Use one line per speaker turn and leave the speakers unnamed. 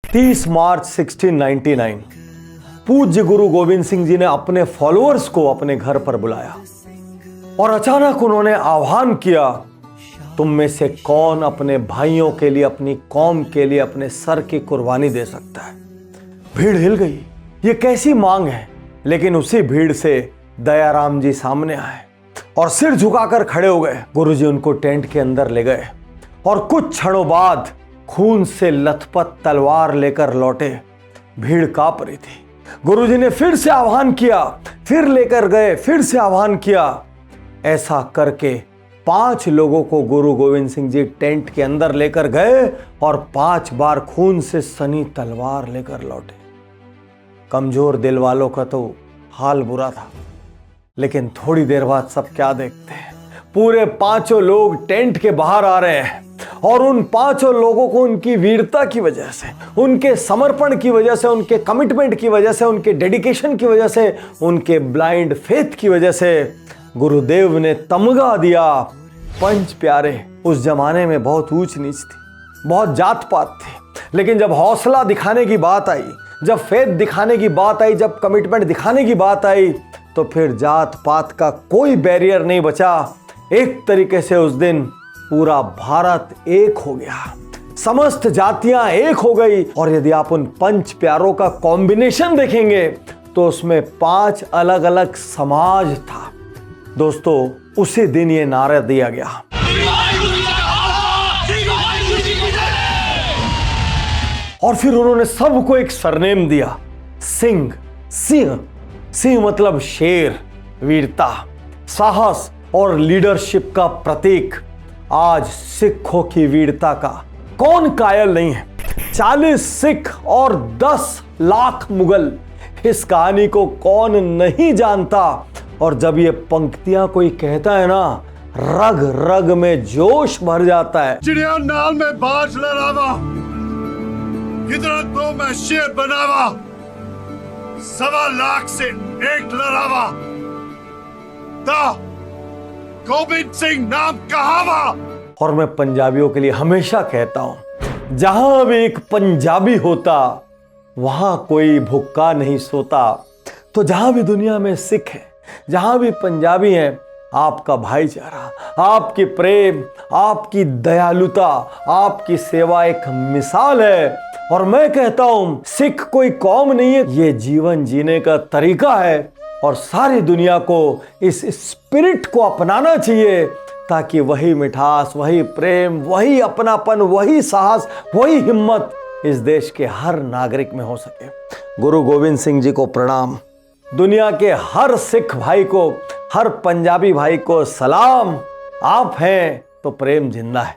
30 मार्च 1699 पूज्य गुरु गोविंद सिंह जी ने अपने फॉलोअर्स को अपने घर पर बुलाया और अचानक उन्होंने आह्वान किया, तुम में से कौन अपने भाइयों के लिए, अपनी कौम के लिए अपने सर की कुर्बानी दे सकता है। भीड़ हिल गई, ये कैसी मांग है। लेकिन उसी भीड़ से दयाराम जी सामने आए और सिर झुकाकर खड़े हो गए। गुरुजी उनको टेंट के अंदर ले गए और कुछ क्षणों बाद खून से लथपथ तलवार लेकर लौटे। भीड़ कांप रही थी। गुरुजी ने फिर से आह्वान किया, फिर लेकर गए, फिर से आह्वान किया। ऐसा करके 5 लोगों को गुरु गोविंद सिंह जी टेंट के अंदर लेकर गए और 5 बार खून से सनी तलवार लेकर लौटे। कमजोर दिल वालों का तो हाल बुरा था। लेकिन थोड़ी देर बाद सब क्या देखते हैं, पूरे 5 लोग टेंट के बाहर आ रहे हैं और उन 5 लोगों को उनकी वीरता की वजह से, उनके समर्पण की वजह से, उनके कमिटमेंट की वजह से, उनके डेडिकेशन की वजह से, उनके ब्लाइंड फेथ की वजह से गुरुदेव ने तमगा दिया। पंच प्यारे उस जमाने में बहुत ऊंच नीच थी, बहुत जात पात थी। लेकिन जब हौसला दिखाने की बात आई, जब फेथ दिखाने की बात आई, जब कमिटमेंट दिखाने की बात आई, तो फिर जात पात का कोई बैरियर नहीं बचा। एक तरीके से उस दिन पूरा भारत एक हो गया, समस्त जातियां एक हो गई। और यदि आप उन पंच प्यारों का कॉम्बिनेशन देखेंगे तो उसमें 5 अलग अलग समाज था। दोस्तों, उसी दिन ये नारा दिया गया। और फिर उन्होंने सबको एक सरनेम दिया, सिंह। सिंह, सिंह मतलब शेर, वीरता, साहस और लीडरशिप का प्रतीक। आज सिखों की वीरता का कौन कायल नहीं है। 40 सिख और 10 लाख मुगल, इस कहानी को कौन नहीं जानता। और जब ये पंक्तियां कोई कहता है ना, रग रग में जोश भर जाता है।
चिड़िया नाल में बाज लड़ावा, किधर तो मैं शेर बनावा, 1.25 लाख से एक लड़ावा, ता गोविंद सिंह नाम कहावा।
और मैं पंजाबियों के लिए हमेशा कहता हूं, जहां भी एक पंजाबी होता वहां कोई भूखा नहीं सोता। तो जहां भी दुनिया में सिख है, जहां भी पंजाबी हैं, आपका भाईचारा, आपकी प्रेम, आपकी दयालुता, आपकी सेवा एक मिसाल है। और मैं कहता हूं, सिख कोई कौम नहीं है, ये जीवन जीने का तरीका है। और सारी दुनिया को इस स्पिरिट को अपनाना चाहिए, ताकि वही मिठास, वही प्रेम, वही अपनापन, वही साहस, वही हिम्मत इस देश के हर नागरिक में हो सके। गुरु गोविंद सिंह जी को प्रणाम। दुनिया के हर सिख भाई को, हर पंजाबी भाई को सलाम। आप हैं तो प्रेम जिंदा है।